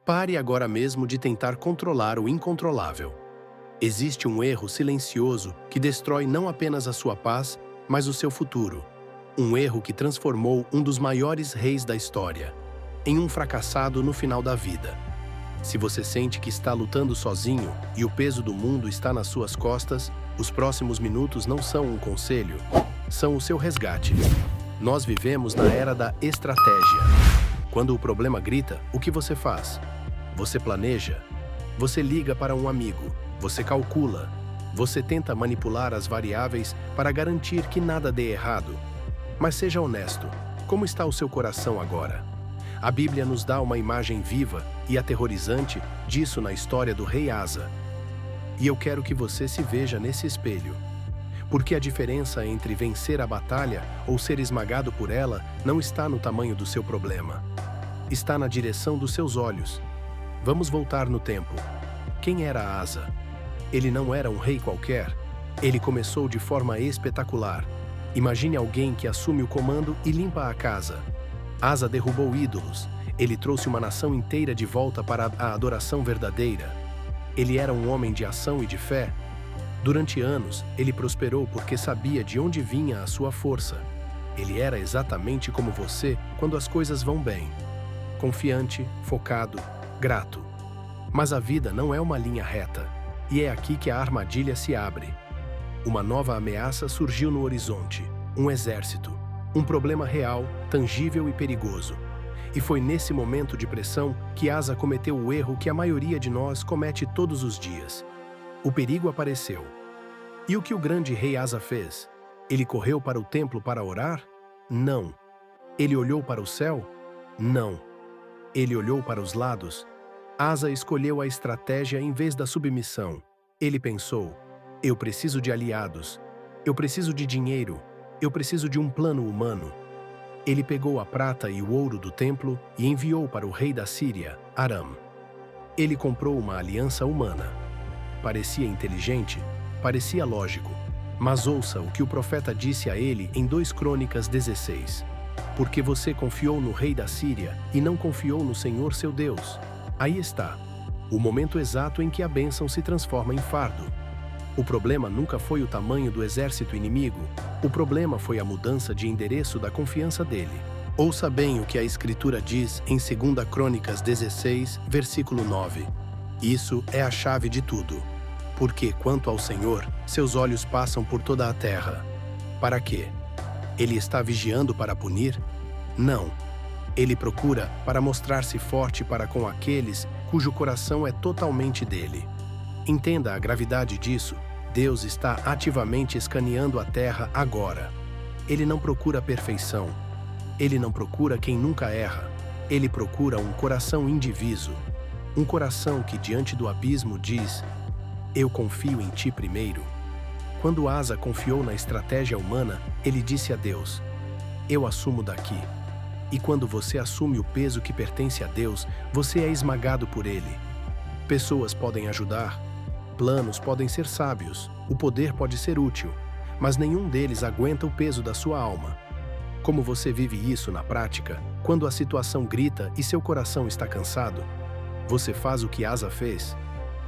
Pare agora mesmo de tentar controlar o incontrolável. Existe um erro silencioso que destrói não apenas a sua paz, mas o seu futuro. Um erro que transformou um dos maiores reis da história em um fracassado no final da vida. Se você sente que está lutando sozinho e o peso do mundo está nas suas costas, os próximos minutos não são um conselho, são o seu resgate. Nós vivemos na era da estratégia. Quando o problema grita, o que você faz? Você planeja, você liga para um amigo, você calcula, você tenta manipular as variáveis para garantir que nada dê errado. Mas seja honesto, como está o seu coração agora? A Bíblia nos dá uma imagem viva e aterrorizante disso na história do rei Asa. E eu quero que você se veja nesse espelho. Porque a diferença entre vencer a batalha ou ser esmagado por ela não está no tamanho do seu problema. Está na direção dos seus olhos. Vamos voltar no tempo. Quem era Asa? Ele não era um rei qualquer. Ele começou de forma espetacular. Imagine alguém que assume o comando e limpa a casa. Asa derrubou ídolos. Ele trouxe uma nação inteira de volta para a adoração verdadeira. Ele era um homem de ação e de fé. Durante anos, ele prosperou porque sabia de onde vinha a sua força. Ele era exatamente como você quando as coisas vão bem. Confiante, focado, grato. Mas a vida não é uma linha reta. E é aqui que a armadilha se abre. Uma nova ameaça surgiu no horizonte. Um exército. Um problema real, tangível e perigoso. E foi nesse momento de pressão que Asa cometeu o erro que a maioria de nós comete todos os dias. O perigo apareceu. E o que o grande rei Asa fez? Ele correu para o templo para orar? Não. Ele olhou para o céu? Não. Ele olhou para os lados? Asa escolheu a estratégia em vez da submissão. Ele pensou: eu preciso de aliados. Eu preciso de dinheiro. Eu preciso de um plano humano. Ele pegou a prata e o ouro do templo e enviou para o rei da Síria, Aram. Ele comprou uma aliança humana. Parecia inteligente, parecia lógico, mas ouça o que o profeta disse a ele em 2 Crônicas 16. Porque você confiou no rei da Síria e não confiou no Senhor seu Deus. Aí está, o momento exato em que a bênção se transforma em fardo. O problema nunca foi o tamanho do exército inimigo, o problema foi a mudança de endereço da confiança dele. Ouça bem o que a Escritura diz em 2 Crônicas 16, versículo 9. Isso é a chave de tudo. Porque, quanto ao Senhor, seus olhos passam por toda a terra. Para quê? Ele está vigiando para punir? Não. Ele procura para mostrar-se forte para com aqueles cujo coração é totalmente dele. Entenda a gravidade disso. Deus está ativamente escaneando a terra agora. Ele não procura a perfeição. Ele não procura quem nunca erra. Ele procura um coração indiviso. Um coração que, diante do abismo, diz: eu confio em ti primeiro. Quando Asa confiou na estratégia humana, ele disse a Deus: eu assumo daqui. E quando você assume o peso que pertence a Deus, você é esmagado por ele. Pessoas podem ajudar, planos podem ser sábios, o poder pode ser útil, mas nenhum deles aguenta o peso da sua alma. Como você vive isso na prática, quando a situação grita e seu coração está cansado? Você faz o que Asa fez?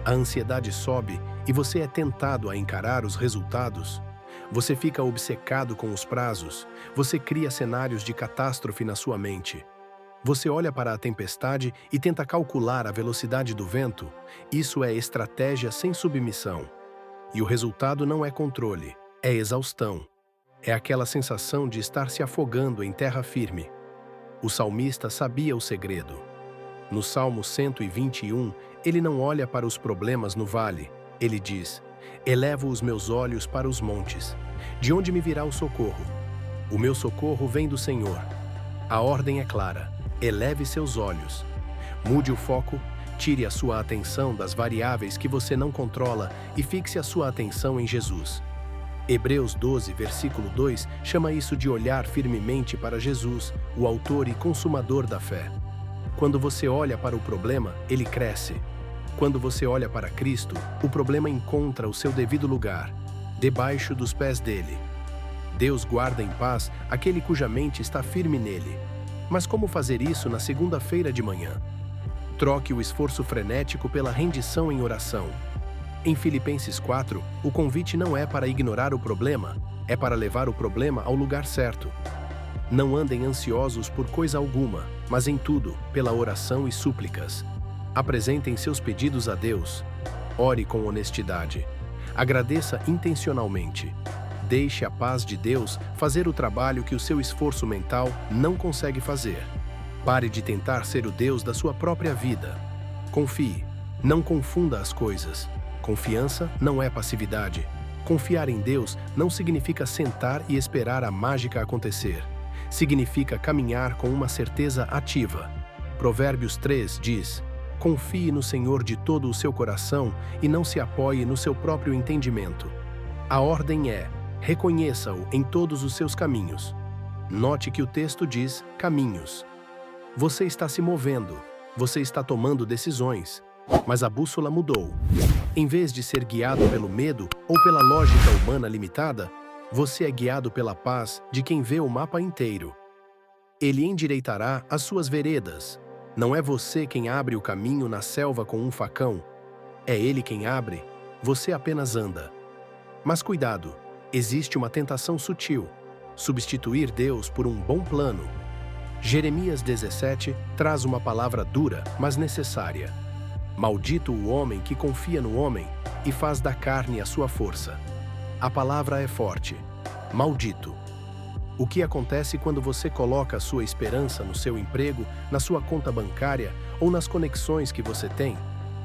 A ansiedade sobe e você é tentado a encarar os resultados. Você fica obcecado com os prazos. Você cria cenários de catástrofe na sua mente. Você olha para a tempestade e tenta calcular a velocidade do vento. Isso é estratégia sem submissão. E o resultado não é controle, é exaustão. É aquela sensação de estar se afogando em terra firme. O salmista sabia o segredo. No Salmo 121, ele não olha para os problemas no vale. Ele diz: elevo os meus olhos para os montes. De onde me virá o socorro? O meu socorro vem do Senhor. A ordem é clara: eleve seus olhos. Mude o foco, tire a sua atenção das variáveis que você não controla e fixe a sua atenção em Jesus. Hebreus 12, versículo 2, chama isso de olhar firmemente para Jesus, o autor e consumador da fé. Quando você olha para o problema, ele cresce. Quando você olha para Cristo, o problema encontra o seu devido lugar, debaixo dos pés dele. Deus guarda em paz aquele cuja mente está firme nele. Mas como fazer isso na segunda-feira de manhã? Troque o esforço frenético pela rendição em oração. Em Filipenses 4, o convite não é para ignorar o problema, é para levar o problema ao lugar certo. Não andem ansiosos por coisa alguma, mas em tudo, pela oração e súplicas. Apresentem seus pedidos a Deus. Ore com honestidade. Agradeça intencionalmente. Deixe a paz de Deus fazer o trabalho que o seu esforço mental não consegue fazer. Pare de tentar ser o Deus da sua própria vida. Confie. Não confunda as coisas. Confiança não é passividade. Confiar em Deus não significa sentar e esperar a mágica acontecer. Significa caminhar com uma certeza ativa. Provérbios 3 diz: confie no Senhor de todo o seu coração e não se apoie no seu próprio entendimento. A ordem é: reconheça-o em todos os seus caminhos. Note que o texto diz caminhos. Você está se movendo, você está tomando decisões, mas a bússola mudou. Em vez de ser guiado pelo medo ou pela lógica humana limitada, você é guiado pela paz de quem vê o mapa inteiro. Ele endireitará as suas veredas. Não é você quem abre o caminho na selva com um facão. É ele quem abre, você apenas anda. Mas cuidado, existe uma tentação sutil: substituir Deus por um bom plano. Jeremias 17 traz uma palavra dura, mas necessária. Maldito o homem que confia no homem e faz da carne a sua força. A palavra é forte. Maldito. O que acontece quando você coloca a sua esperança no seu emprego, na sua conta bancária ou nas conexões que você tem?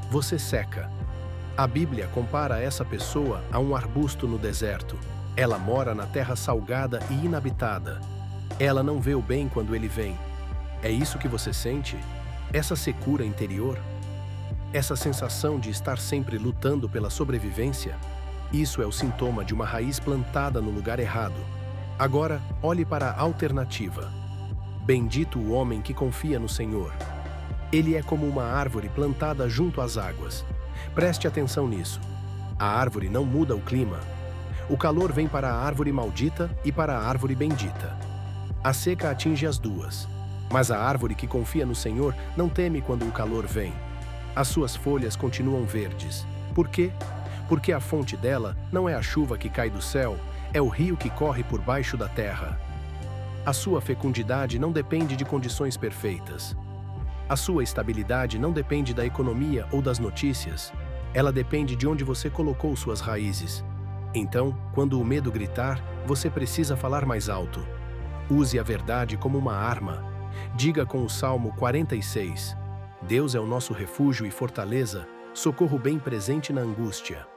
Você seca. A Bíblia compara essa pessoa a um arbusto no deserto. Ela mora na terra salgada e inabitada. Ela não vê o bem quando ele vem. É isso que você sente? Essa secura interior? Essa sensação de estar sempre lutando pela sobrevivência? Isso é o sintoma de uma raiz plantada no lugar errado. Agora, olhe para a alternativa. Bendito o homem que confia no Senhor. Ele é como uma árvore plantada junto às águas. Preste atenção nisso. A árvore não muda o clima. O calor vem para a árvore maldita e para a árvore bendita. A seca atinge as duas. Mas a árvore que confia no Senhor não teme quando o calor vem. As suas folhas continuam verdes. Por quê? Porque a fonte dela não é a chuva que cai do céu, é o rio que corre por baixo da terra. A sua fecundidade não depende de condições perfeitas. A sua estabilidade não depende da economia ou das notícias. Ela depende de onde você colocou suas raízes. Então, quando o medo gritar, você precisa falar mais alto. Use a verdade como uma arma. Diga com o Salmo 46: Deus é o nosso refúgio e fortaleza, socorro bem presente na angústia.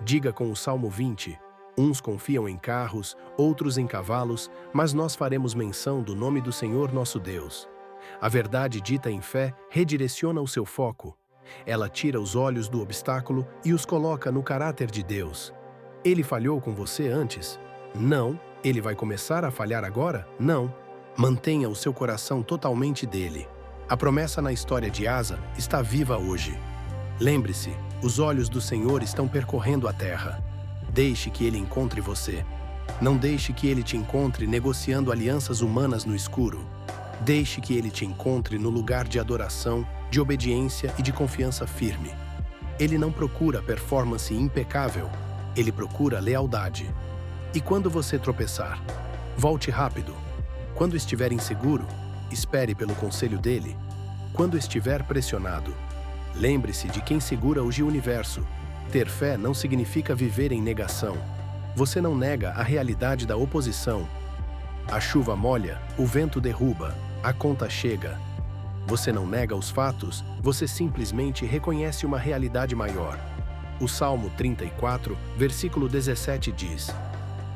Diga com o Salmo 20: uns confiam em carros, outros em cavalos, mas nós faremos menção do nome do Senhor nosso Deus. A verdade dita em fé redireciona o seu foco. Ela tira os olhos do obstáculo e os coloca no caráter de Deus. Ele falhou com você antes? Não. Ele vai começar a falhar agora? Não. Mantenha o seu coração totalmente dele. A promessa na história de Asa está viva hoje. Lembre-se, os olhos do Senhor estão percorrendo a terra. Deixe que ele encontre você. Não deixe que ele te encontre negociando alianças humanas no escuro. Deixe que ele te encontre no lugar de adoração, de obediência e de confiança firme. Ele não procura performance impecável, ele procura lealdade. E quando você tropeçar, volte rápido. Quando estiver inseguro, espere pelo conselho dele. Quando estiver pressionado, lembre-se de quem segura o universo. Ter fé não significa viver em negação. Você não nega a realidade da oposição. A chuva molha, o vento derruba, a conta chega. Você não nega os fatos, você simplesmente reconhece uma realidade maior. O Salmo 34, versículo 17 diz: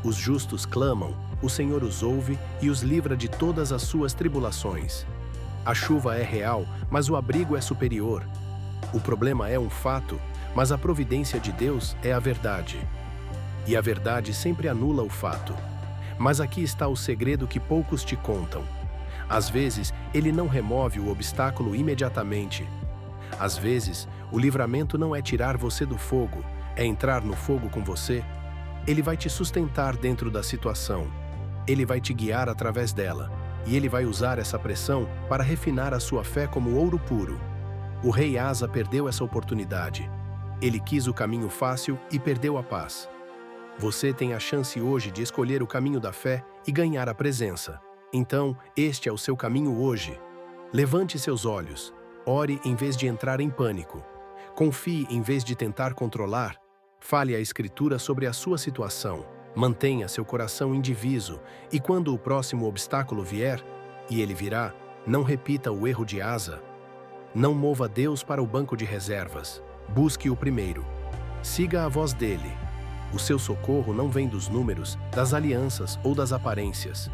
os justos clamam, o Senhor os ouve e os livra de todas as suas tribulações. A chuva é real, mas o abrigo é superior. O problema é um fato, mas a providência de Deus é a verdade. E a verdade sempre anula o fato. Mas aqui está o segredo que poucos te contam. Às vezes, ele não remove o obstáculo imediatamente. Às vezes, o livramento não é tirar você do fogo, é entrar no fogo com você. Ele vai te sustentar dentro da situação. Ele vai te guiar através dela. E ele vai usar essa pressão para refinar a sua fé como ouro puro. O rei Asa perdeu essa oportunidade. Ele quis o caminho fácil e perdeu a paz. Você tem a chance hoje de escolher o caminho da fé e ganhar a presença. Então, este é o seu caminho hoje. Levante seus olhos. Ore em vez de entrar em pânico. Confie em vez de tentar controlar. Fale a Escritura sobre a sua situação. Mantenha seu coração indiviso e quando o próximo obstáculo vier, e ele virá, não repita o erro de Asa. Não mova Deus para o banco de reservas. Busque-o primeiro. Siga a voz dele. O seu socorro não vem dos números, das alianças ou das aparências.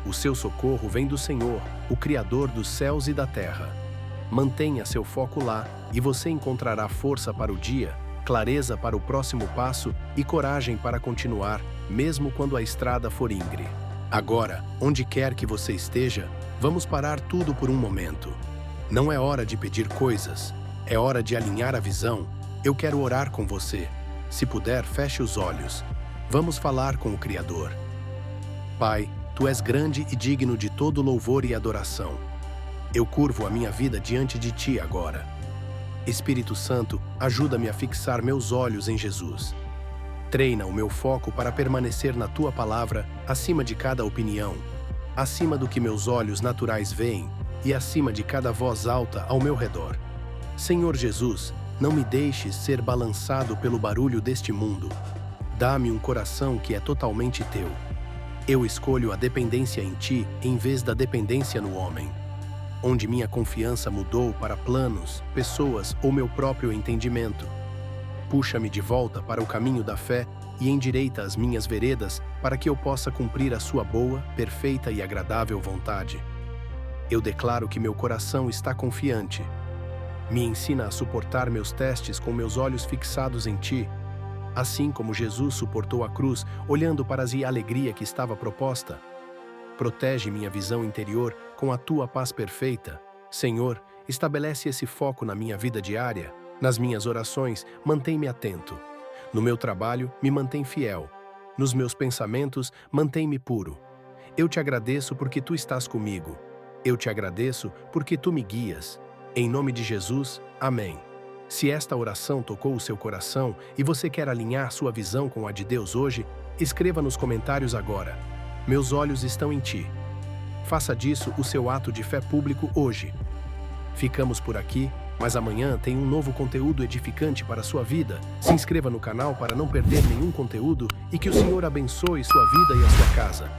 O seu socorro vem do Senhor, o Criador dos céus e da terra. Mantenha seu foco lá e você encontrará força para o dia, clareza para o próximo passo e coragem para continuar, mesmo quando a estrada for íngreme. Agora, onde quer que você esteja, vamos parar tudo por um momento. Não é hora de pedir coisas, é hora de alinhar a visão. Eu quero orar com você. Se puder, feche os olhos. Vamos falar com o Criador. Pai, Tu és grande e digno de todo louvor e adoração. Eu curvo a minha vida diante de Ti agora. Espírito Santo, ajuda-me a fixar meus olhos em Jesus. Treina o meu foco para permanecer na Tua palavra acima de cada opinião, acima do que meus olhos naturais veem e acima de cada voz alta ao meu redor. Senhor Jesus, não me deixes ser balançado pelo barulho deste mundo. Dá-me um coração que é totalmente Teu. Eu escolho a dependência em Ti em vez da dependência no homem. Onde minha confiança mudou para planos, pessoas ou meu próprio entendimento. Puxa-me de volta para o caminho da fé e endireita as minhas veredas para que eu possa cumprir a Sua boa, perfeita e agradável vontade. Eu declaro que meu coração está confiante. Me ensina a suportar meus testes com meus olhos fixados em Ti, assim como Jesus suportou a cruz, olhando para a alegria que estava proposta. Protege minha visão interior com a Tua paz perfeita. Senhor, estabelece esse foco na minha vida diária. Nas minhas orações, mantém-me atento. No meu trabalho, me mantém fiel. Nos meus pensamentos, mantém-me puro. Eu te agradeço porque Tu estás comigo. Eu te agradeço porque Tu me guias. Em nome de Jesus, amém. Se esta oração tocou o seu coração e você quer alinhar sua visão com a de Deus hoje, escreva nos comentários agora. Meus olhos estão em Ti. Faça disso o seu ato de fé público hoje. Ficamos por aqui, mas amanhã tem um novo conteúdo edificante para a sua vida. Se inscreva no canal para não perder nenhum conteúdo e que o Senhor abençoe sua vida e a sua casa.